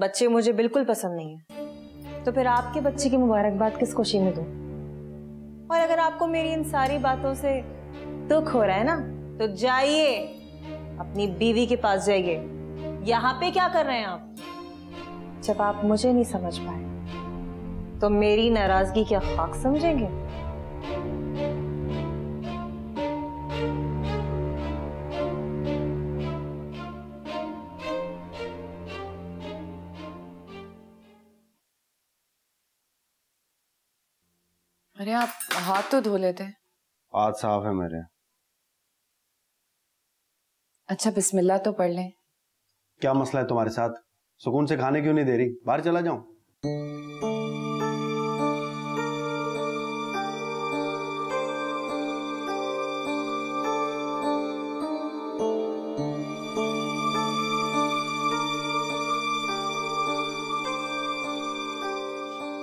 बच्चे मुझे बिल्कुल पसंद नहीं है, तो फिर आपके बच्चे की मुबारकबाद किस खुशी में दूं? और अगर आपको मेरी इन सारी बातों से दुख हो रहा है ना, तो जाइए अपनी बीवी के पास जाइए। यहाँ पे क्या कर रहे हैं आप? जब आप मुझे नहीं समझ पाए तो मेरी नाराजगी क्या खाक समझेंगे? अरे आप हाथ तो धो लेते। हाथ साफ है मेरे। अच्छा बिस्मिल्लाह तो पढ़ लें। क्या मसला है तुम्हारे साथ? सुकून से खाने क्यों नहीं दे रही? बाहर चला जाऊं?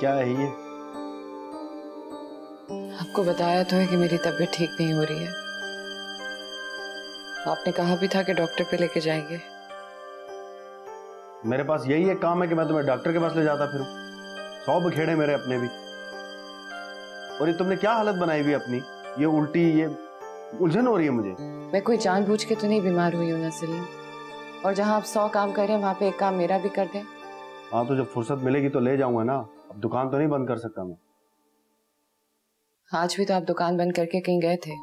क्या है ये? आपको बताया तो है कि मेरी तबीयत ठीक नहीं हो रही है। आपने कहा भी था कि डॉक्टर पे लेके जाएंगे। मेरे पास यही एक काम है कि मैं तुम्हें डॉक्टर के पास ले जाता फिरूं। 100 बखेड़े मेरे अपने भी। और ये तुमने क्या हालत बनाई हुई अपनी? ये उल्टी, ये उलझन हो रही है मुझे। मैं कोई जानबूझ के तो नहीं बीमार हुई हूं ना सलीम। और जहां आप 100 काम कर रहे हैं वहां पे एक काम मेरा भी कर दें। हाँ तो जब फुर्सत मिलेगी तो ले जाऊंगा ना। अब दुकान तो नहीं बंद कर सकता मैं। आज भी तो आप दुकान बंद करके कहीं गए थे।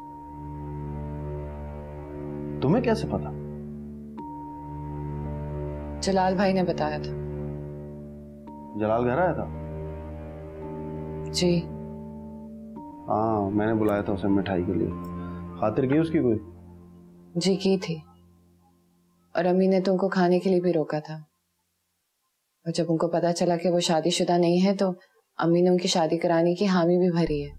तुम्हें कैसे पता? जलाल भाई ने बताया था। जलाल घर आया था? जी हाँ, मैंने बुलाया था उसे मिठाई के लिए। खातिर की उसकी कोई? जी की थी। और अम्मी ने तो उनको खाने के लिए भी रोका था। और जब उनको पता चला कि वो शादीशुदा नहीं है तो अम्मी ने उनकी शादी कराने की हामी भी भरी है।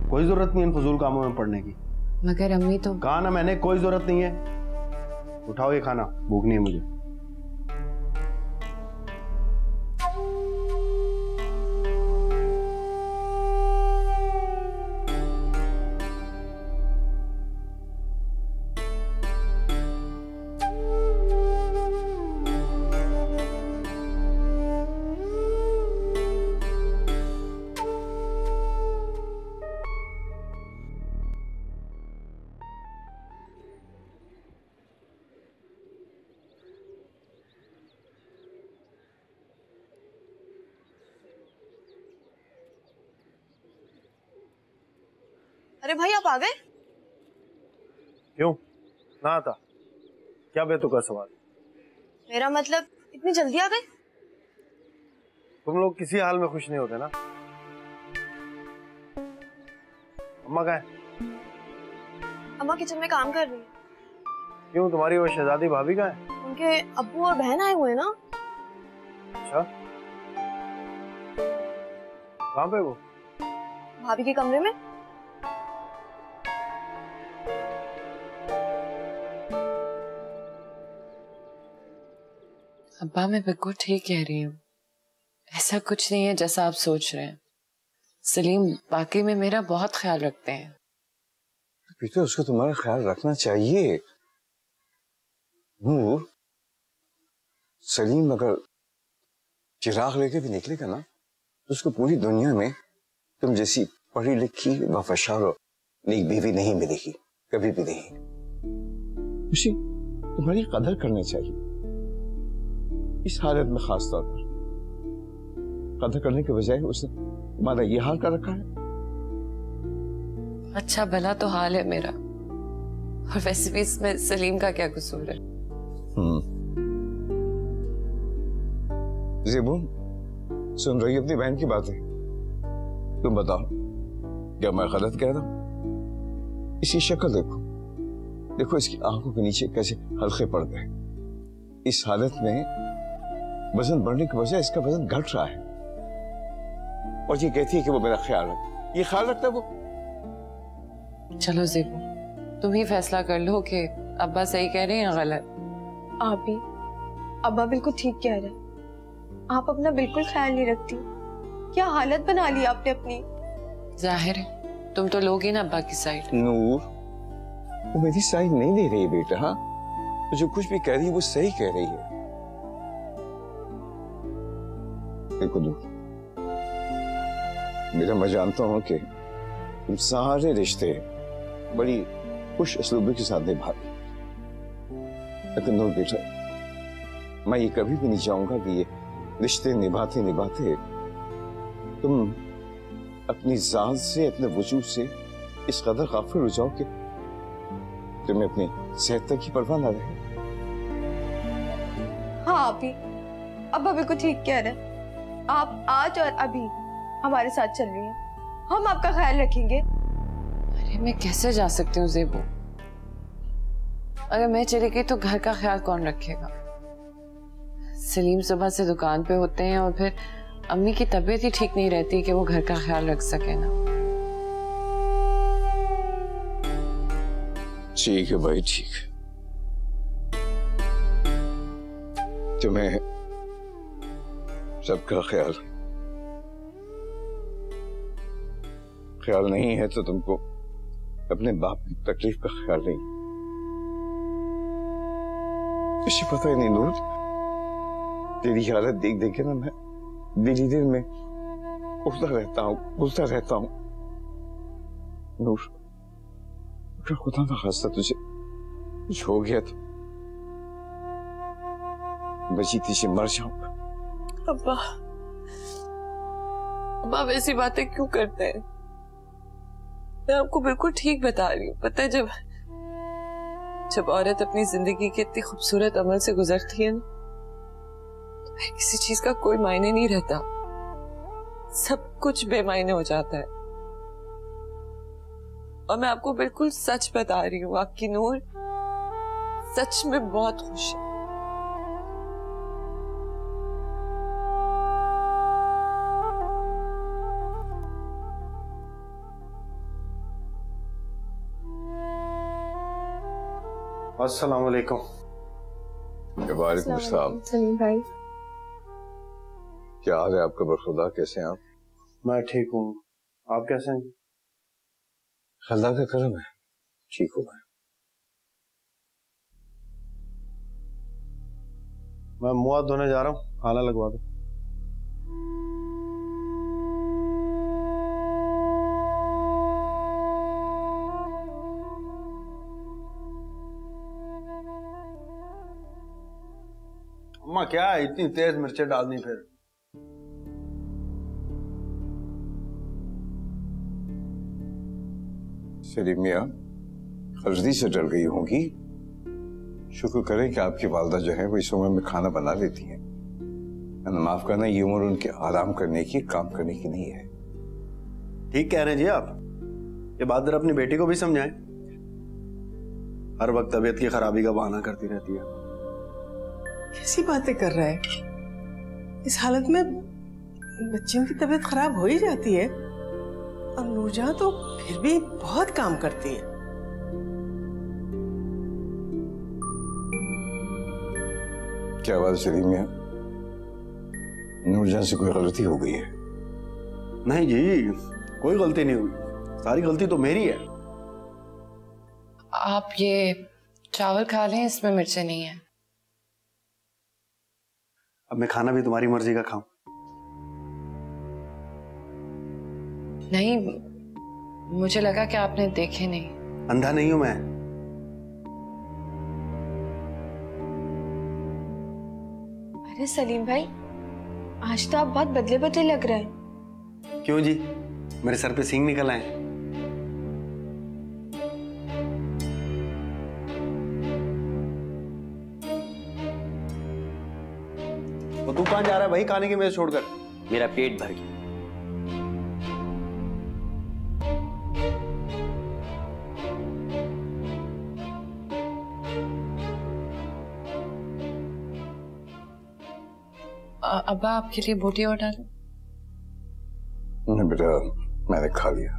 कोई जरूरत नहीं इन फजूल कामों में पड़ने की। मगर अम्मी तो। कहा ना मैंने, कोई जरूरत नहीं है। उठाओ ये खाना, भूख नहीं है मुझे। अरे भाई आप आ गए? क्यों ना आता? क्या बेतुका सवाल? मेरा मतलब इतनी जल्दी आ गए? तुम लोग किसी हाल में खुश नहीं होते ना। अम्मा कहाँ है? अम्मा किचन में काम कर रही है। क्यों, तुम्हारी वो शहजादी भाभी कहाँ है? उनके अब्बू और बहन आए हुए हैं ना। अच्छा, कहाँ पे वो? भाभी के कमरे में। अब्बा मैं बिल्कुल ठीक कह रही हूँ। ऐसा कुछ नहीं है जैसा आप सोच रहे हैं। सलीम वाकई में मेरा बहुत ख्याल रखते हैं। बेटा उसको तुम्हारा ख्याल रखना चाहिए। नूर, सलीम अगर चिराग लेके भी निकलेगा ना तो उसको पूरी दुनिया में तुम जैसी पढ़ी लिखी वफादार और नेक बीवी नहीं मिलेगी, कभी भी नहीं। उसे तुम्हारी कदर करनी चाहिए इस हालत में, खास तौर पर कदर करने के बजाय उसने तुम्हारा ये हाल कर रखा है। अच्छा भला तो हाल है मेरा, और वैसे भी इसमें सलीम का क्या कसूर है? ज़ेबू, सुन रही अपनी बहन की बातें? तुम बताओ, क्या मैं गलत कह रहा हूं? इसकी शक्ल देखो, देखो इसकी आंखों के नीचे कैसे हल्के पड़ गए। इस हालत में वजन बढ़ने की वजह इसका वजन घट रहा है, और ये कहती है कि वो मेरा ख्याल रखता। ये ख्याल रखता है वो? चलो ज़ेबू, तुम ही फैसला कर लो कि अब्बा सही कह रहे हैं या गलत। आप भी, अब्बा बिल्कुल ठीक कह रहे हैं। आप अपना बिल्कुल ख्याल नहीं रखती। क्या हालत बना ली आपने अपनी। जाहिर है तुम तो लोगी ना अब्बा की साइड। नूर, वो मेरी साइड नहीं ले रही बेटा। हाँ, तो जो कुछ भी कह रही है वो सही कह रही है। देखो दूर, मेरा मैं जानता हूं कि तुम सारे रिश्ते बड़ी खुश असलूबी के साथ निभा रही, लेकिन नूर बेटा, मैं ये कभी भी नहीं चाहूंगा कि ये रिश्ते निभाते निभाते तुम अपनी जात से, अपने वजूद से इस कदर गाफिल हो जाओ कि तुम्हें अपनी सेहत तक की परवाह ना रहे। हाँ आप ही, अब्बा बिल्कुल ठीक कह रहे हैं। आप आज और अभी हमारे साथ चल रही हैं, हम आपका ख्याल रखेंगे। अरे मैं कैसे जा सकती हूँ ज़ेबू? अगर मैं चली गई तो घर का ख्याल कौन रखेगा? सलीम सुबह से दुकान पे होते हैं और फिर अम्मी की तबीयत ही ठीक नहीं रहती कि वो घर का ख्याल रख सके ना। ठीक है भाई, ठीक है। तुम्हें सबका ख्याल नहीं है तो तुमको अपने बाप की तकलीफ का ख्याल नहीं। मुझे पता ही नहीं नूर, तेरी हालत देख देख के ना मैं दिल दिल में घुसता रहता हूँ। नूर, अगर खुदा ना खास्ता तुझे कुछ हो गया तो मैं जीती से मर जाऊंगा। अब्बा, अब्बा वैसी बातें क्यों करते हैं? मैं आपको बिल्कुल ठीक बता रही हूँ। पता है, जब औरत अपनी जिंदगी के इतनी खूबसूरत अमल से गुजरती है ना, तो फिर किसी चीज का कोई मायने नहीं रहता, सब कुछ बेमायने हो जाता है। और मैं आपको बिल्कुल सच बता रही हूँ, आपकी नूर सच में बहुत खुश है। अस्सलाम वालेकुम। वालेकुम अस्सलाम। सलीम भाई, क्या हाल है आपका? बरखुदा, कैसे हैं आप? मैं ठीक हूँ, आप कैसे हैं? अल्लाह का करम है, ठीक हूँ मैं मुंह हाथ धोने जा रहा हूँ, खाना लगवा दो। अम्मा क्या है, इतनी तेज मिर्चें डालनी फिर? सलीम मियां, हल्दी से डल गई होंगी। शुक्र करें कि आपकी वालदा जो है वो इस उम्र में खाना बना लेती हैं। माफ करना, ये उम्र उनके आराम करने की, काम करने की नहीं है। ठीक कह रहे हैं जी आप। ये बात जरा अपनी बेटी को भी समझाएं, हर वक्त तबीयत की खराबी का बहाना करती रहती है। कैसी बातें कर रहा है? इस हालत में बच्चियों की तबीयत खराब हो ही जाती है, और नूरजहां तो फिर भी बहुत काम करती है। क्या बात सलीम मियां, नूरजहां से कोई गलती हो गई है? नहीं जी, कोई गलती नहीं हुई, सारी गलती तो मेरी है। आप ये चावल खा लें, इसमें मिर्चें नहीं है। अब मैं खाना भी तुम्हारी मर्जी का खाऊं? नहीं, मुझे लगा कि आपने देखे नहीं। अंधा नहीं हूं मैं। अरे सलीम भाई, आज तो आप बहुत बदले बदले लग रहे हैं। क्यों जी, मेरे सर पे सींग निकल आए? तो तू कहां जा रहा है भाई खाने की मेज छोड़कर? मेरा पेट भर गया। अब्बा, आपके लिए बोटी और डालूं? नहीं बेटा, मैंने खा लिया।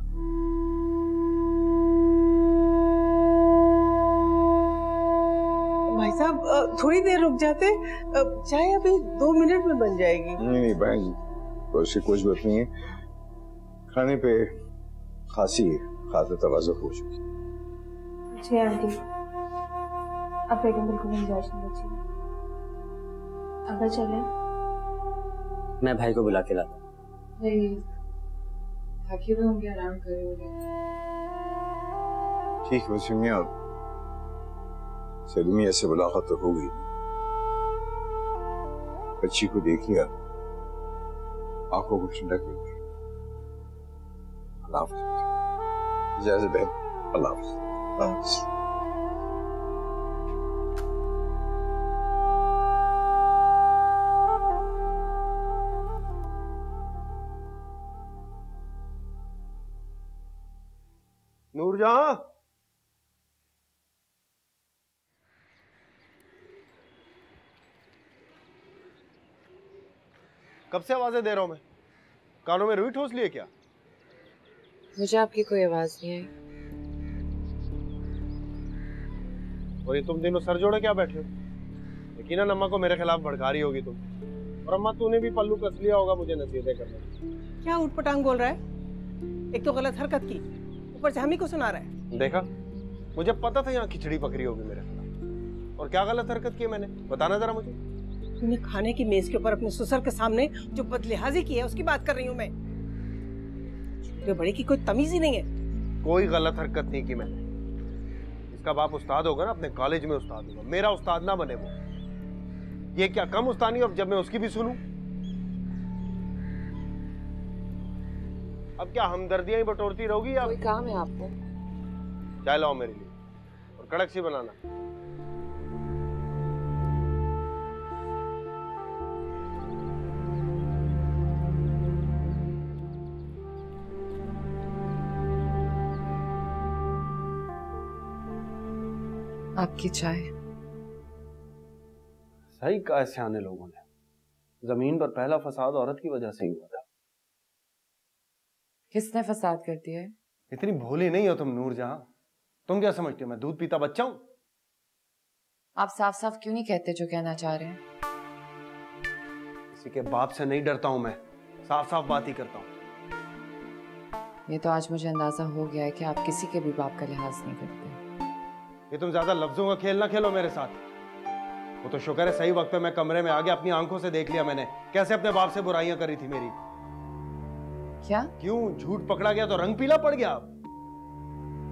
भाई साहब थोड़ी देर रुक जाते, चाय अभी 2 मिनट में बन जाएगी। नहीं बहन जी, कोई कुछ बात नहीं है। खाने पे खांसी खाते तवाज़ुह हो चुकी। जी आंटी, अब बेगम बिल्कुल गुंजाइश नहीं बची। अगर चले मैं भाई को बुला के लाता हूँ। थके हुए होंगे, आराम करे होंगे। ठीक है वसीम मियां, सलीमिया से मुलाकात तो हो गई, बच्ची को देख लिया, आंखों को ठंडक मिल गई। अल्लाह हाफ़िज़। इजाज़त बहन, अल्लाह हाफ़िज़। अल्लाह हाफ़िज़। नूरजहां, कब से आवाजें दे रहा हूं मैं? कानों में रुई ठोस लिए क्या? मुझे आपकी कोई आवाज नहीं आई। और ये तुम तीनों सर जोड़े क्या बैठे हो? यकीनन अम्मा को मेरे खिलाफ भड़का रही होगी तुम। और अम्मा तूने भी पल्लू कस लिया होगा मुझे नसीहतें करने। क्या उठपटांग बोल रहा है? एक तो गलत हरकत की, ऊपर से हम ही को सुना रहा है। देखा, मुझे पता था यहाँ खिचड़ी पकड़ी होगी मेरे खिलाफ। और क्या गलत हरकत की मैंने, बताना जरा मुझे। तूने खाने की मेज के ऊपर अपने ससुर के सामने जो बदलिहाजी की है उसकी बात कर रही हूँ मैं। छोटे बड़े की कोई तमीज ही नहीं है। कोई गलत हरकत नहीं की मैंने। इसका बाप उस्ताद होगा ना, अपने कॉलेज में उस्ताद होगा, मेरा उस्ताद ना बने वो। ये क्या कम उस्तानी अब जब मैं उसकी भी सुनूं? अब क्या हमदर्दियां ही बटोरती रहोगी या कोई काम है आपको? चाय लाओ मेरे लिए और कड़क सी बनाना। आपकी चाय। सही कहा ऐसे आने लोगों ने। जमीन पर पहला फसाद औरत की वजह से ही हुआ था। किसने फसाद कर दिया है? इतनी भोली नहीं हो तुम नूरजहां। तुम क्या समझते हो मैं दूध पीता बच्चा हूं? आप साफ साफ क्यों नहीं कहते जो कहना चाह रहे हैं? किसी के बाप से नहीं डरता हूं मैं, साफ साफ बात ही करता हूं। ये तो आज मुझे अंदाजा हो गया है कि आप किसी के भी बाप का लिहाज नहीं करते। ये तुम ज्यादा लफ्जों का खेल ना खेलो मेरे साथ। वो तो शुक्र है सही वक्त पे मैं कमरे में आ गया, अपनी आंखों से देख लिया मैंने कैसे अपने बाप से बुराइयां करी थी मेरी। क्या? क्यों झूठ पकड़ा गया तो रंग पीला पड़ गया?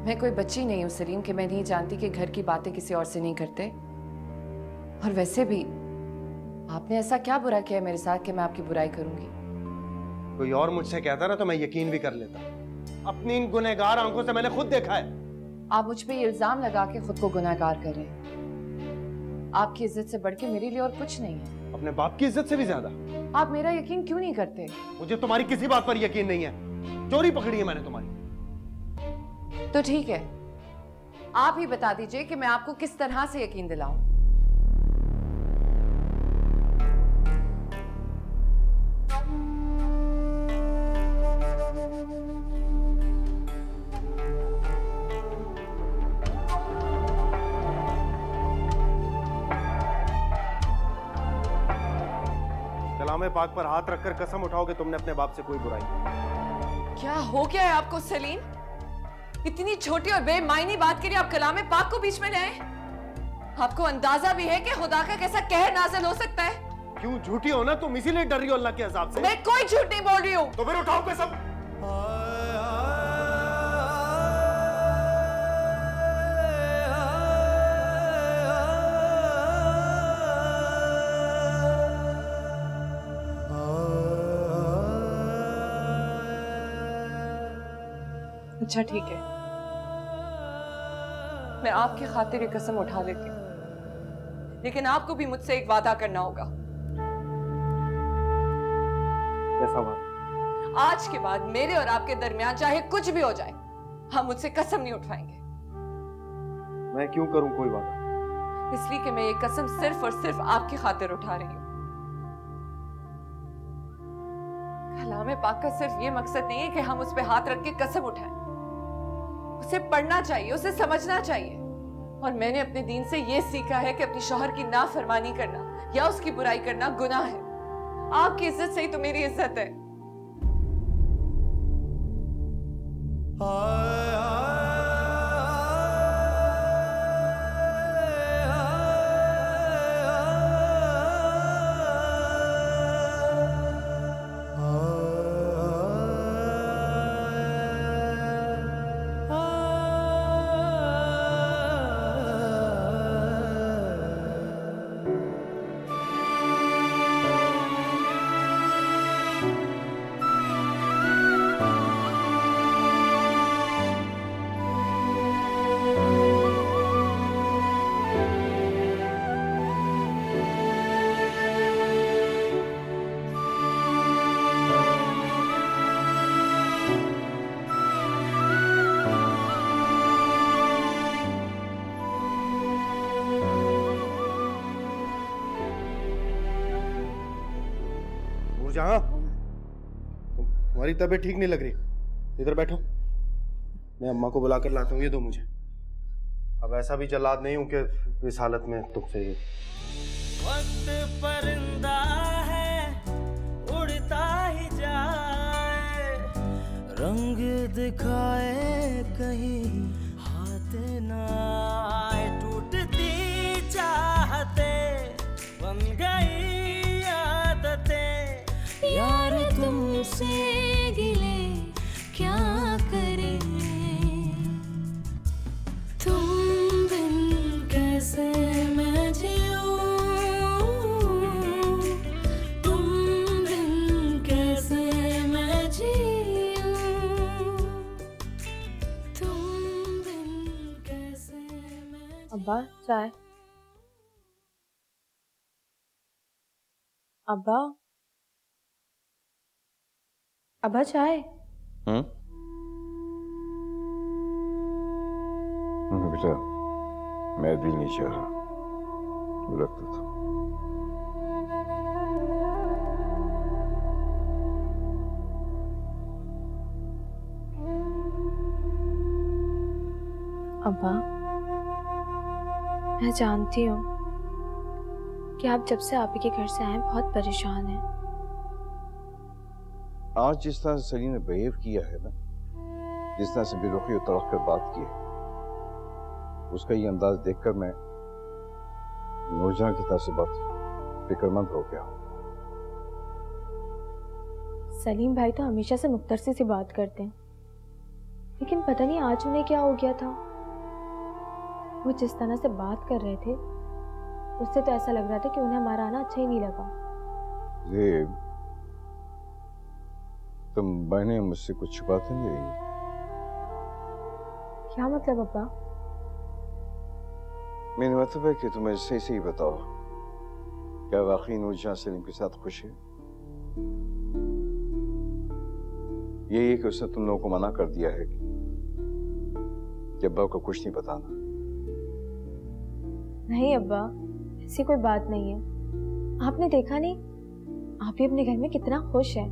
मैं कोई बच्ची नहीं हूं सलीम कि मैं नहीं जानती कि घर की बातें किसी और से नहीं करते। और वैसे भी आपने ऐसा क्या बुरा किया मेरे साथ कि मैं आपकी बुराई करूंगी? कोई और मुझसे कहता ना तो मैं यकीन भी कर लेता। अपनी इन गुनहगार आंखों से मैंने खुद देखा है। आप मुझ पे इल्जाम लगा के खुद को गुनहगार कर रहे हैं। आपकी इज्जत से बढ़ के मेरे लिए और कुछ नहीं है। अपने बाप की इज्जत से भी ज्यादा। आप मेरा यकीन क्यों नहीं करते? मुझे तुम्हारी किसी बात पर यकीन नहीं है। चोरी पकड़ी है मैंने तुम्हारी। तो ठीक है, आप ही बता दीजिए कि मैं आपको किस तरह से यकीन दिलाऊं। कलामे पाक पर हाथ रखकर कसम उठाओगे तुमने अपने बाप से कोई बुराई। क्या हो गया है आपको सलीम? इतनी छोटी और बेमायनी बात के लिए आप कलामे पाक को बीच में लाए? आपको अंदाजा भी है कि खुदा का कैसा कहर नाज़िल हो सकता है? क्यों झूठी हो ना तुम, इसीलिए डर रही हो अल्लाह के अज़ाब से। मैं कोई झूठ नहीं बोल रही हूँ। तो फिर उठाओ कसम। अच्छा ठीक है, मैं आपकी खातिर ये कसम उठा लेती हूँ, लेकिन आपको भी मुझसे एक वादा करना होगा। ऐसा बात? आज के बाद मेरे और आपके दरमियान चाहे कुछ भी हो जाए, हम मुझसे कसम नहीं उठवाएंगे। मैं क्यों करूं कोई वादा? इसलिए कि मैं ये कसम सिर्फ और सिर्फ आपकी खातिर उठा रही हूँ। कलामे पाक का सिर्फ ये मकसद नहीं है कि हम उस पे हाथ रख के कसम उठाएं। उसे पढ़ना चाहिए, उसे समझना चाहिए। और मैंने अपने दीन से ये सीखा है कि अपनी शौहर की नाफरमानी करना या उसकी बुराई करना गुनाह है। आपकी इज्जत से ही तो मेरी इज्जत है। नूरजहां, तुम्हारी तबीयत ठीक नहीं लग रही, इधर बैठो, मैं अम्मा को बुला कर लाता हूँ, ये दो मुझे। अब ऐसा भी जल्लाद नहीं हूं कि इस हालत में तुमसे ये। वक्त परिंदा है उड़ता ही जाए, रंग दिखाए कहीं हाथ ना आए, टूटती चाहते बन गई आदतें, यार तुमसे गिले क्या करें, तुम बिन कैसे मैं जीऊं, तुम बिन कैसे मैं जीऊं, तुम बिन कैसे मैं। अब्बा चाय। अब्बा, अब्बा चाय। बेटा, मैं दिल नहीं चाह रहा, रखता था। अब्बा, मैं जानती हूँ कि आप जब से आप ही के घर से आए बहुत परेशान हैं। आज जिस तरह से सलीम ने बिहेव किया है ना, जिस तरह से बेरुखी और तड़क कर बात की है, उसका ये अंदाज देखकर मैं नूरजहां की तरफ से बहुत फिक्रमंद हो गया हूँ। सलीम भाई तो हमेशा से मुख्तसर सी बात करते हैं, लेकिन पता नहीं आज उन्हें क्या हो गया था। वो जिस तरह से बात कर रहे थे उससे तो ऐसा लग रहा था कि उन्हें हमारा आना अच्छा ही नहीं लगा। ज़ेब, तुम बहनें मुझसे कुछ छुपाते नहीं रही? क्या मतलब अब्बा? मेरा मतलब है कि तुम्हें सही सही बताओ, क्या वाकई नूरजहां सलीम के साथ खुश है? यही है कि उसने तुम लोगों को मना कर दिया है कि अब्बा को कुछ नहीं बताना? नहीं अब्बा, ऐसी कोई बात नहीं है। आपने देखा नहीं, आप ही अपने घर में कितना खुश है,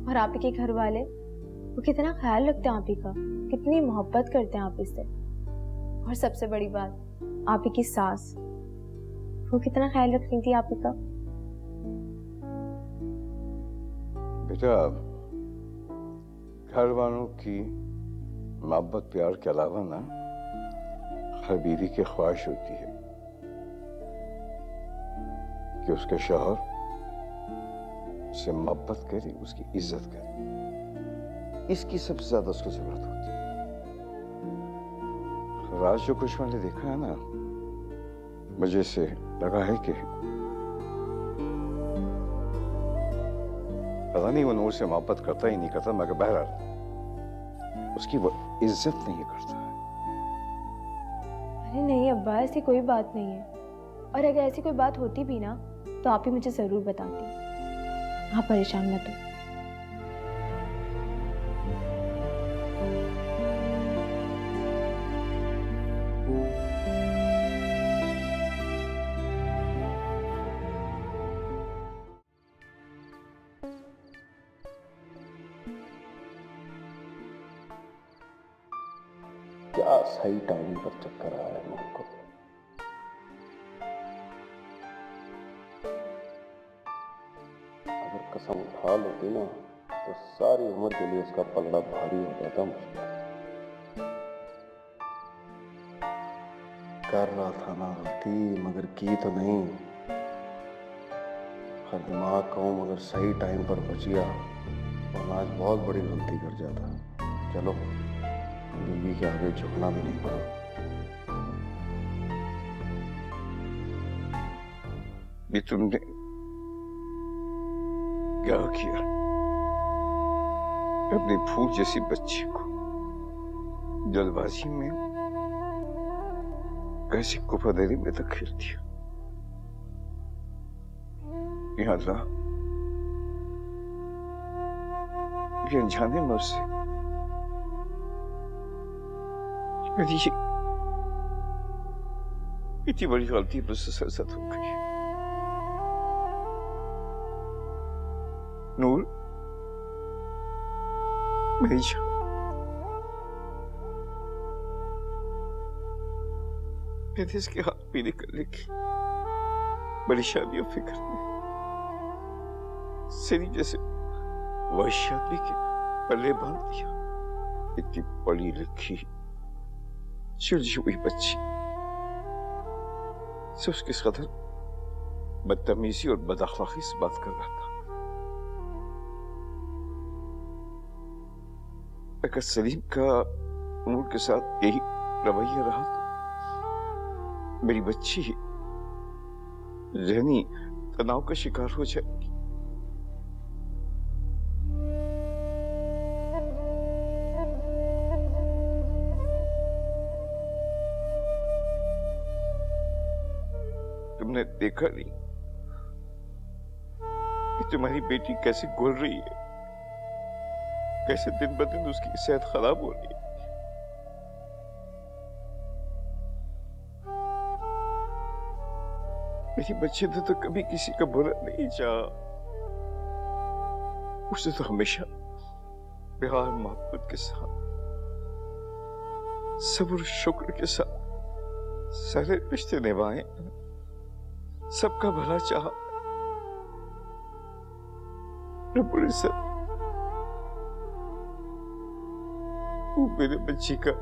और आप ही के घर वाले वो कितना ख्याल रखते हैं आप ही का, कितनी मोहब्बत करते हैं आप ही से। और सबसे बड़ी बात, आप ही की सास, वो कितना ख्याल रख रही थी आप ही का। बेटा, घर वालों की मोहब्बत प्यार के अलावा ना हर बीवी की ख्वाहिश होती है कि उसके शौहर उससे मोहब्बत करे, उसकी इज्जत करे। इसकी सबसे ज्यादा उसको जरूरत होती है। आज जो कुछ मैंने देखा है ना, मुझे से लगा है कि पता नहीं वो नूर से मोहब्बत करता ही नहीं करता, मगर बहरहाल उसकी वो इज्जत नहीं करता है। अरे नहीं अब्बा, ऐसी कोई बात नहीं है, और अगर ऐसी कोई बात होती भी ना तो आप ही मुझे जरूर बताती। आप परेशान मत हो। क्या सही टाइम पर चक्कर आया है मेरे को। अगर कसम उठा लेती ना तो सारी उम्र के लिए उसका पलड़ा भारी हो जाता मुझे। कर रहा था ना गलती, मगर की तो नहीं। हर दिमाग कहूँ मगर सही टाइम पर बच गया, और आज बहुत बड़ी गलती कर जाता। चलो, बीवी के आगे झुकना भी नहीं पड़ा। ये तुमने क्या किया? अपनी फूल जैसी बच्ची को जल्दबाजी में कैसी कुफादेरी में धकेल दिया। या अल्लाह, ये अनजाने में उससे इतनी बड़ी गलती मुझसे सरसत हो गई। नूर, मेरी जान, मैंने इसके हाथ पीने करने की बड़ी शादियों फिक्र में सनी जैसे वैश्य आदमी के पल्ले बांध दिया। इतनी पढ़ी लिखी सुलझी हुई बच्ची से उसके कदर बदतमीजी और बदअखलाकी से बात कर रहा था। अगर सलीम का नूर के साथ यही रवैया रहा तो मेरी बच्ची जहनी तनाव का शिकार हो जाएगी। तुमने देखा नहीं कि तुम्हारी बेटी कैसे घुल रही है, कैसे दिन ब दिन उसकी सेहत खराब हो रही है। मेरी बच्ची ने तो कभी किसी का बुरा नहीं चाहा, उसने तो हमेशा प्यार मोहब्बत के साथ सब्र शुक्र के साथ सारे रिश्ते निभाए, सबका भला चाहा। रब्बुल इज्जत वो मेरे बच्ची का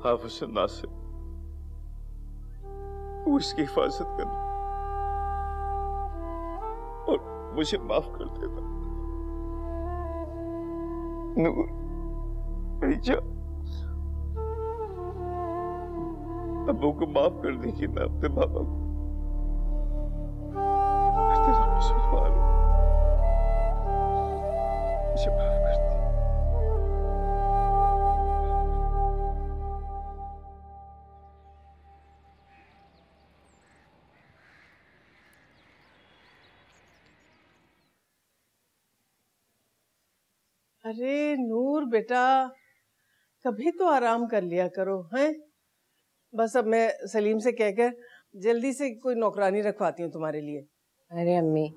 हाफिज़ नासिर, वो उसकी हिफाजत करना और मुझे माफ कर देना। नूर मेरी जान, अब्बू को माफ कर देगी ना अपने बाबा को। तेरा मुसलमान हूं, मुझे माफ कर दे। अरे नूर बेटा, कभी तो आराम कर लिया करो हैं। बस अब मैं सलीम से कहकर जल्दी से कोई नौकरानी रखवाती हूँ तुम्हारे लिए। अरे अम्मी,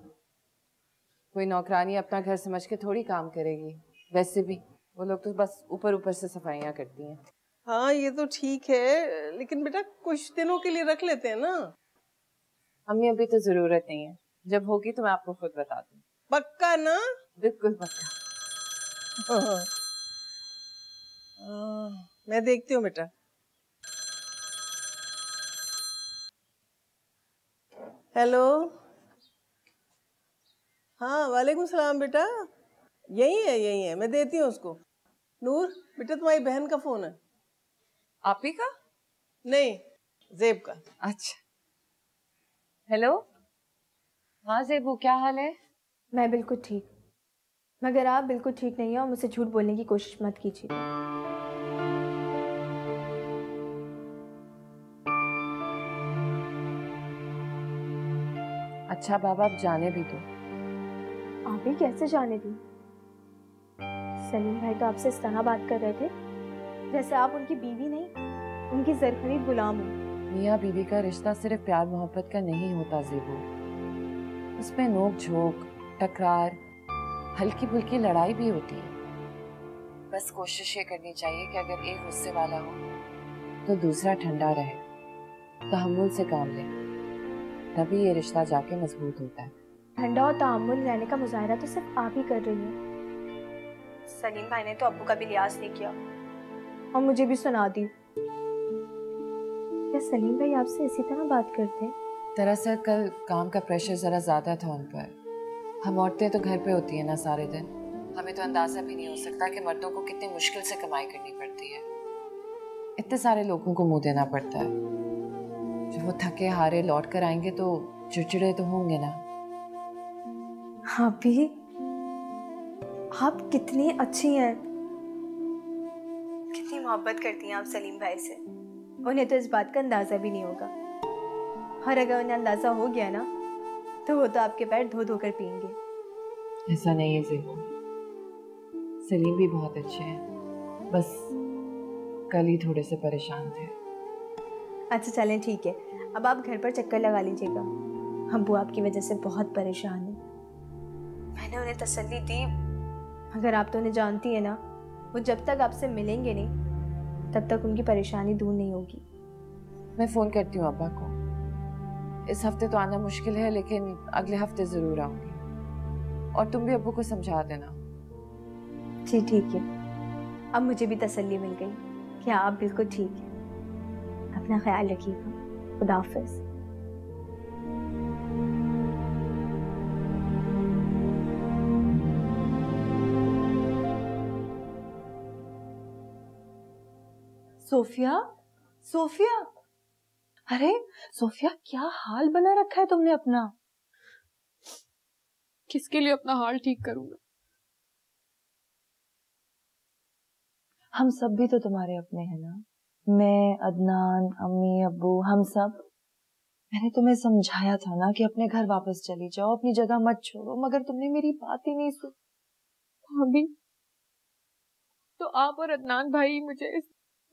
कोई नौकरानी अपना घर समझ के थोड़ी काम करेगी। वैसे भी वो लोग तो बस ऊपर ऊपर से सफाइयाँ करती हैं। हाँ ये तो ठीक है, लेकिन बेटा कुछ दिनों के लिए रख लेते हैं ना। अम्मी अभी तो जरूरत नहीं है, जब होगी तो मैं आपको खुद बता दूँ। पक्का ना? बिल्कुल पक्का। मैं देखती हूँ बेटा। हेलो, हाँ वालेकुम सलाम बेटा। यही है, मैं देती हूँ उसको। नूर बेटा, तुम्हारी बहन का फोन है। आप ही का? नहीं, जेब का। अच्छा। हेलो, हाँ जेबू, क्या हाल है? मैं बिल्कुल ठीक, मगर आप बिल्कुल ठीक नहीं हो और मुझसे झूठ बोलने की कोशिश मत कीजिए। अच्छा बाबा, अब जाने भी दो। आप ही कैसे जाने दी? सलीम भाई तो आपसे इस तरह बात कर रहे थे जैसे आप उनकी बीवी नहीं, उनकी ज़रख़रीद गुलाम हो। मियाँ बीवी का रिश्ता सिर्फ प्यार मोहब्बत का नहीं होता ज़ेबू, उसमें नोक झोंक, टकरार, हल्की फुल्की लड़ाई भी होती है। बस कोशिश ये करनी चाहिए कि अगर एक गुस्से वाला हो तो दूसरा ठंडा रहे, तहम्मुल से काम ले, तभी ये रिश्ता जाके मजबूत होता है। ठंडा और तहम्मुल रहने का मुजाहरा तो सिर्फ आप ही कर रही हैं। सलीम भाई ने तो अब्बू का भी लिहाज नहीं किया और मुझे भी सुना दी। क्या सलीम भाई आपसे इसी तरह बात करते हैं? दरअसल कल काम का प्रेशर ज़रा ज़्यादा था उन पर। हम औरतें तो घर पे होती हैं ना सारे दिन, हमें तो अंदाज़ा भी नहीं हो सकता कि मर्दों को कितनी मुश्किल से कमाई करनी पड़ती है। इतने सारे लोगों को मुंह देना पड़ता है। जब वो थके हारे लौट कर आएंगे तो चिड़चिड़े तो होंगे ना। आप भी, आप कितनी अच्छी हैं, कितनी मोहब्बत करती हैं आप सलीम भाई से। उन्हें तो इस बात का अंदाज़ा भी नहीं होगा, और अगर उन्हें अंदाज़ा हो गया ना तो वो तो आपके पैर धो धो कर पिएंगे। ऐसा नहीं है ज़ेबू, सलीम भी बहुत अच्छे हैं, बस कल ही थोड़े से परेशान थे। अच्छा चलें ठीक है, अब आप घर पर चक्कर लगा लीजिएगा। अब्बू आपकी वजह से बहुत परेशान हैं। मैंने उन्हें तसल्ली दी, मगर आप तो उन्हें जानती है ना, वो जब तक आपसे मिलेंगे नहीं तब तक उनकी परेशानी दूर नहीं होगी। मैं फोन करती हूँ अब्बा को। इस हफ्ते तो आना मुश्किल है, लेकिन अगले हफ्ते जरूर आऊंगी। और तुम भी अब्बू को समझा देना। जी ठीक है। अब मुझे भी तसल्ली मिल गई कि आप बिल्कुल ठीक हैं। अपना ख्याल रखिएगा। खुदा हाफिज। सोफिया, सोफिया, अरे सोफिया, क्या हाल बना रखा है तुमने अपना? किसके लिए अपना हाल ठीक करूंगा? हम सब भी तो तुम्हारे अपने हैं ना। मैं, अदनान, अम्मी, अब्बू, हम सब। मैंने तुम्हें समझाया था ना कि अपने घर वापस चली जाओ, अपनी जगह मत छोड़ो, मगर तुमने मेरी बात ही नहीं सुनी। भाभी, तो आप और अदनान भाई मुझे इस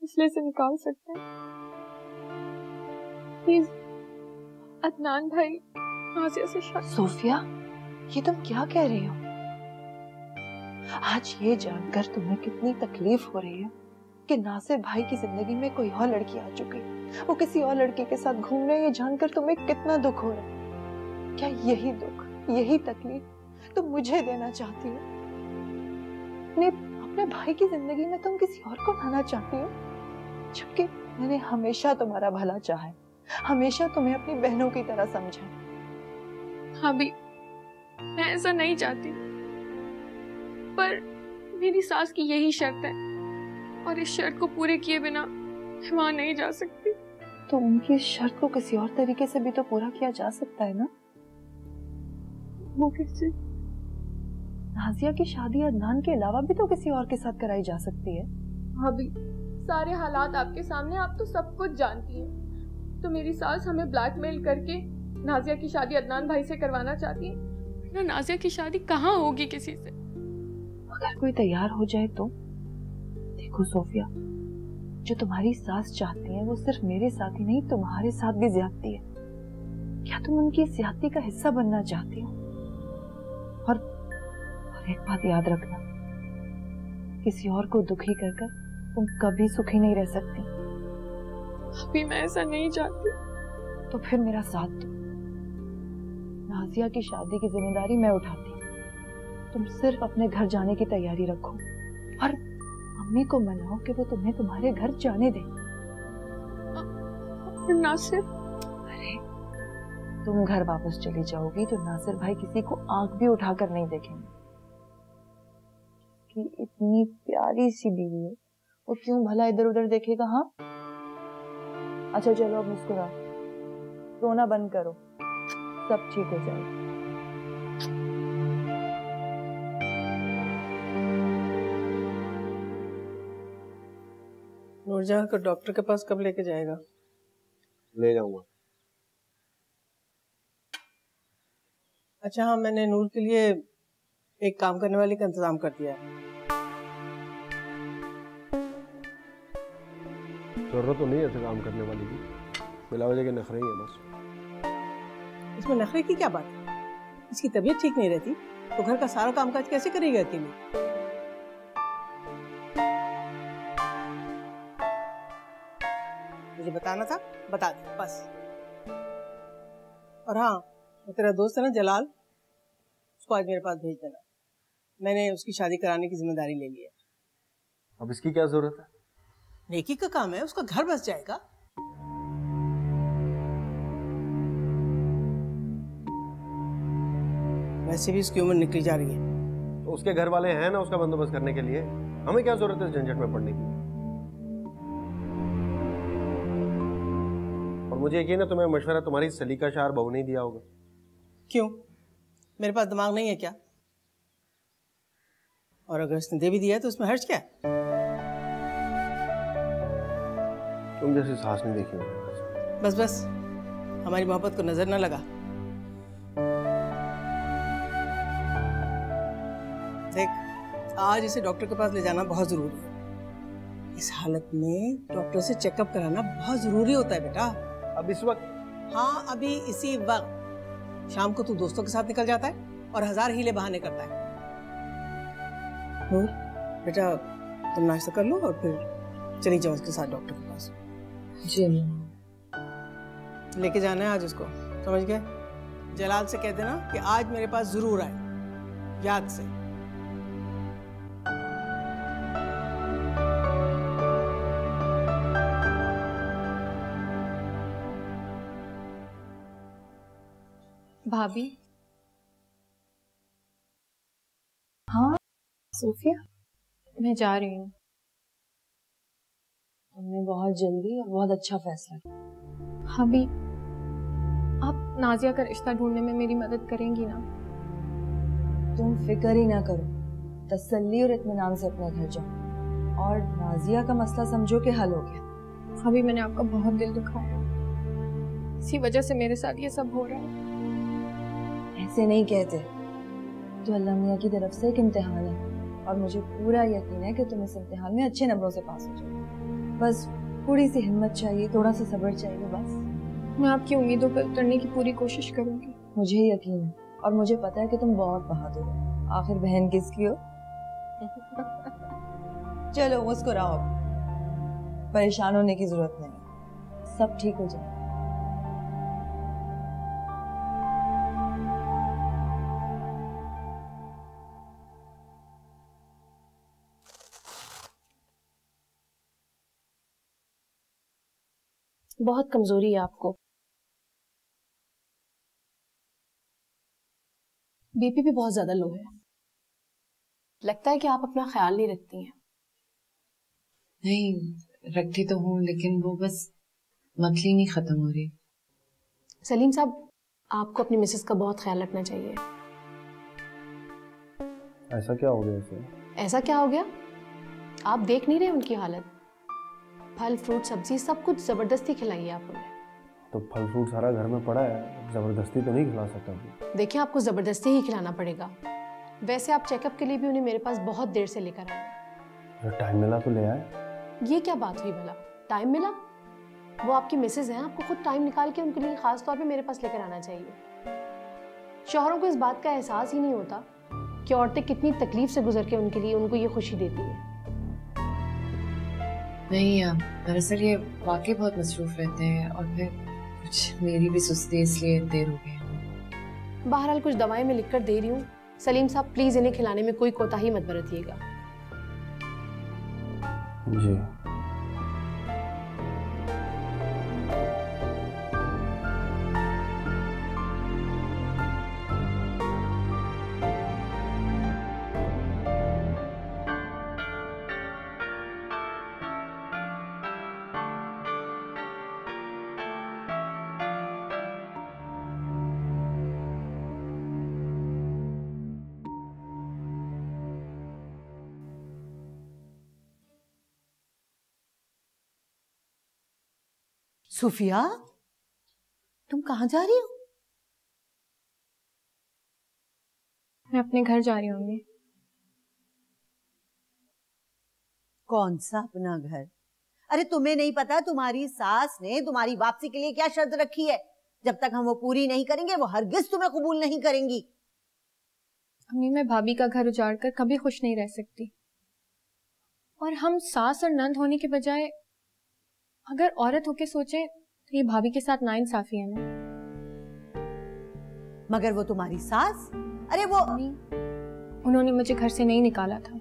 मसले से निकाल सकते हैं? प्लीज अदनान भाई नाज़िया से शादी। सोफिया, ये तुम क्या कह रही हो? आज ये जानकर तुम्हें कितनी तकलीफ हो रही है कि नासिर भाई की जिंदगी में कोई और लड़की आ चुकी, वो किसी और लड़के के साथ घूम रहे हैं, ये जानकर तुम्हें कितना दुख हो रहा है। क्या यही दुख, यही तकलीफ तुम मुझे देना चाहती हो? अपने भाई की जिंदगी में तुम किसी और को लाना चाहती हो, जबकि मैंने हमेशा तुम्हारा भला चाहा है, हमेशा तुम्हें अपनी बहनों की तरह समझा। हाँ भी, मैं ऐसा नहीं चाहती, पर मेरी सास की यही शर्त है और इस शर्त को पूरे किए बिना मैं वहां नहीं जा सकती। तो उनकी इस शर्त को किसी और तरीके से भी तो पूरा किया जा सकता है ना? वो कैसे? नाज़िया की शादी अदनान के अलावा भी तो किसी और के साथ कराई जा सकती है। भाभी, सारे हालात आपके सामने, आप तो सब कुछ जानती हैं। तो मेरी सास हमें ब्लैकमेल करके नाज़िया की शादी अदनान भाई से करवाना चाहती है। ना नाज़िया की शादी कहाँ होगी किसी से? अगर कोई तैयार हो जाए तो? देखो सोफिया, जो तुम्हारी सास चाहती है वो सिर्फ मेरे साथ ही नहीं, तुम्हारे साथ भी ज्यादती है। क्या तुम उनकी ज्यादती का हिस्सा बनना चाहती हो? और एक बात याद रखना, किसी और को दुखी कर कर तुम कभी सुखी नहीं रह सकती। अभी मैं ऐसा नहीं चाहती। तो फिर मेरा साथ दो। नाज़िया की शादी की जिम्मेदारी मैं उठाती हूँ, तुम सिर्फ अपने घर जाने की तैयारी रखो और मम्मी को मनाओ कि वो तुम्हें तुम्हारे घर जाने दे। नासिर, अरे तुम घर वापस चली जाओगी तो नासिर भाई किसी को आंख भी उठाकर नहीं देखेंगे। कि इतनी प्यारी सी बीवी है, वो क्यों भला इधर उधर देखेगा? हाँ, अच्छा चलो अब मुस्कुराओ, रोना बंद करो, सब ठीक हो जाएगा। नूरजहां को डॉक्टर के पास कब लेके जाएगा? ले जाऊंगा। अच्छा हाँ, मैंने नूर के लिए एक काम करने वाले का इंतजाम कर दिया है। जरूरत तो नहीं है ऐसे काम करने वाली की, बिला वजह के नखरे ही है बस। इसमें नखरे की क्या बात है? इसकी तबीयत ठीक नहीं रहती तो घर का सारा कामकाज कैसे करेगी अकेली? मुझे बताना था, बता दे बस। और हाँ, वो तेरा दोस्त है ना जलाल, उसको आज मेरे पास भेज देना। मैंने उसकी शादी कराने की जिम्मेदारी ले ली है। अब इसकी क्या जरूरत है? नेकी का काम है, उसका घर बस जाएगा। वैसे भी उसकी उम्र निकली जा रही है। तो उसके घर वाले हैं ना उसका बंदोबस्त करने के लिए, हमें क्या जरूरत है इस झंझट में पड़ने की? और मुझे यकीन है तुम्हें मशवरा तुम्हारी सलीकाशार बहू नहीं दिया होगा। क्यों, मेरे पास दिमाग नहीं है क्या? और अगर उसने दे भी दिया तो उसमें हर्ज क्या है? तुम जैसी सास नहीं देखी मैंने। बस बस, हमारी मोहब्बत को नजर न लगा। देख, आज इसे डॉक्टर के पास ले जाना बहुत जरूरी है। इस हालत में डॉक्टर से चेकअप कराना बहुत जरूरी होता है बेटा। अब इस वक्त? हाँ, अभी इसी वक्त। शाम को तू दोस्तों के साथ निकल जाता है और 1000 हीले बहाने करता है। नूर बेटा तुम नाश्ता कर लो और फिर चली जाओ उसके साथ डॉक्टर के पास। जी लेके जाना है आज उसको, समझ गए? जलाल से कह देना कि आज मेरे पास जरूर आए, याद से। भाभी। हाँ सोफिया, मैं जा रही हूँ। तुमने बहुत जल्दी और बहुत अच्छा फैसला किया। भाभी, आप नाजिया का रिश्ता ढूंढने में मेरी मदद करेंगी ना? तुम फिक्र ही ना करो, तसल्ली और इत्मीनान से अपने घर जाओ और नाजिया का मसला समझो कि हल हो गया। भाभी, मैंने आपका बहुत दिल दुखाया, इसी वजह से मेरे साथ ये सब हो रहा है। ऐसे नहीं कहते, तो अल्लाह मियाँ की तरफ से एक इम्तिहान है और मुझे पूरा यकीन है कि तुम इस इम्तिहान में अच्छे नंबरों से पास हो जाओगे। बस थोड़ी सी हिम्मत चाहिए, थोड़ा सा सब्र चाहिए बस। मैं आपकी उम्मीदों पर उतरने की पूरी कोशिश करूंगी। मुझे यकीन है और मुझे पता है कि तुम बहुत बहादुर हो। आखिर बहन किसकी हो? चलो मुस्कुराओ, परेशान होने की जरूरत नहीं, सब ठीक हो जाए। बहुत कमजोरी है आपको। बीपी भी बहुत ज्यादा लो है। लगता है कि आप अपना ख्याल नहीं रखती हैं। नहीं रखती तो हूँ, लेकिन वो बस मतली नहीं खत्म हो रही। सलीम साहब, आपको अपनी मिसेस का बहुत ख्याल रखना चाहिए। ऐसा क्या हो गया इसे? ऐसा क्या हो गया? आप देख नहीं रहे उनकी हालत? फल फ्रूट सब्जी सब कुछ जबरदस्ती खिलाइए आप उन्हें। तो फल फ्रूट सारा घर में पड़ा है, जबरदस्ती तो नहीं खिला सकता अभी। देखिए, आपको जबरदस्ती ही खिलाना पड़ेगा। वैसे आप चेकअप के लिए भी उन्हें मेरे पास बहुत देर से लेकर आए। जब टाइम मिला तो ले आए। ये क्या बात हुई भला? टाइम मिला? वो आपकी मिसेज हैं, आपको खुद टाइम निकाल के उनके लिए खास तौर पे मेरे पास लेकर आना चाहिए। शौहरों को इस बात का एहसास ही नहीं होता कि औरतें कितनी तकलीफ से गुजर के उनके लिए उनको ये खुशी देती है। नहीं, दरअसल ये वाकई बहुत मसरूफ रहते हैं और फिर कुछ मेरी भी सुस्ती, इसलिए देर हो गई। बहरहाल कुछ दवाएं मैं लिख कर दे रही हूँ। सलीम साहब, प्लीज इन्हें खिलाने में कोई कोताही मत बरतिएगा। जी। सुफिया, तुम कहाँ जा रही हो? मैं अपने घर जा रही हूँ। कौन सा अपना घर? अरे तुम्हें नहीं पता तुम्हारी सास ने तुम्हारी वापसी के लिए क्या शर्त रखी है? जब तक हम वो पूरी नहीं करेंगे वो हरगिज तुम्हें कबूल नहीं करेंगी। अम्मी, मैं भाभी का घर उजाड़ कर कभी खुश नहीं रह सकती। और हम सास और नंद होने के बजाय अगर औरत होके सोचे तो ये भाभी के साथ नाइंसाफी है ना। मगर वो तुम्हारी सास, अरे वो उन्होंने मुझे घर से नहीं निकाला था,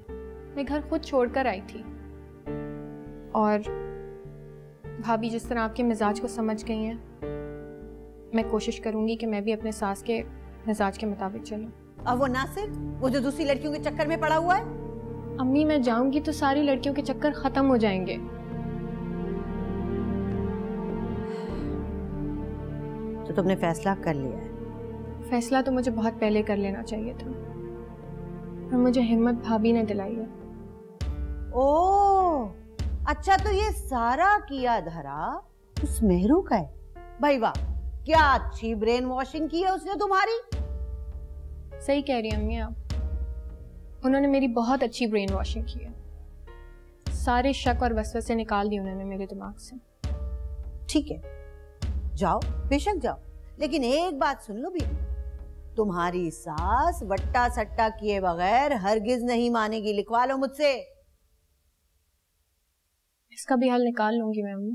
मैं घर खुद छोड़कर आई थी। और भाभी जिस तरह आपके मिजाज को समझ गई हैं, मैं कोशिश करूंगी कि मैं भी अपने सास के मिजाज के मुताबिक चलूं। अब वो नासिर, वो जो दूसरी लड़कियों के चक्कर में पड़ा हुआ है। अम्मी, मैं जाऊंगी तो सारी लड़कियों के चक्कर खत्म हो जाएंगे। तो तुमने फैसला कर लिया है? फैसला तो मुझे बहुत पहले कर लेना चाहिए था, और मुझे हिम्मत भाभी ने दिलाई है। ओह, अच्छा, तो ये सारा किया धरा उस मेहरू का है? भाई वाह, क्या अच्छी ब्रेन वॉशिंग की है उसने तुम्हारी। सही कह रही हैं अम्मी आप, उन्होंने मेरी बहुत अच्छी ब्रेन वॉशिंग की है। सारे शक और वसवसे निकाल दिए उन्होंने मेरे दिमाग से। ठीक है, जाओ, बेशक जाओ, लेकिन एक बात सुन लो बीबी, तुम्हारी सास वट्टा सट्टा किए बगैर हरगिज नहीं मानेगी, लिखवा लो मुझसे। इसका भी हल निकाल लूंगी मैं अम्मी,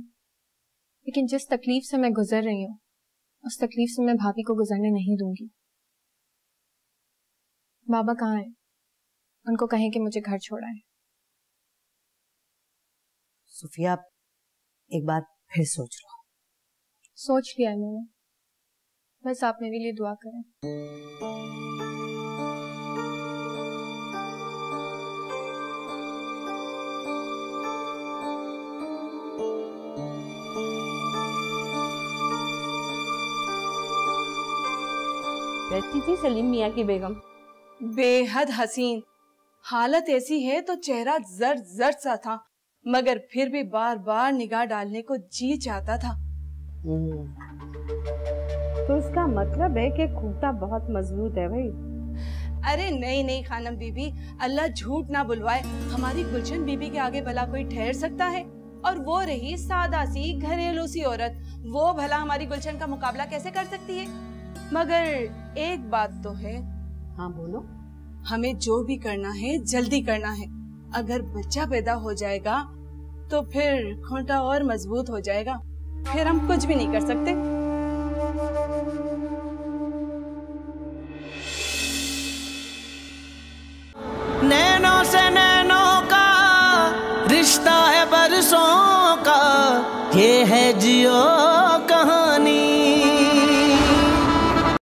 लेकिन जिस तकलीफ से मैं गुजर रही हूँ उस तकलीफ से मैं भाभी को गुजरने नहीं दूंगी। बाबा कहाँ हैं? उनको कहें कि मुझे घर छोड़ा है। सुफिया, एक बार फिर सोच लो। सोच लिया है मैंने, बस आप मेरे लिए दुआ करें। कैसी थी सलीम मियाँ की बेगम? बेहद हसीन। हालत ऐसी है तो चेहरा जर्द जर्द सा था, मगर फिर भी बार बार निगाह डालने को जी चाहता था। तो इसका मतलब है कि खूंटा बहुत मजबूत है भाई। अरे नहीं नहीं खानम बीबी, अल्लाह झूठ ना बुलवाए, हमारी गुलशन बीबी के आगे भला कोई ठहर सकता है? और वो रही सादा सी घरेलू सी औरत, वो भला हमारी गुलशन का मुकाबला कैसे कर सकती है? मगर एक बात तो है। हाँ बोलो। हमें जो भी करना है जल्दी करना है। अगर बच्चा पैदा हो जाएगा तो फिर खूंटा और मजबूत हो जाएगा, फिर हम कुछ भी नहीं कर सकते। नैनों से नैनों का रिश्ता है बरसों का, ये है जियो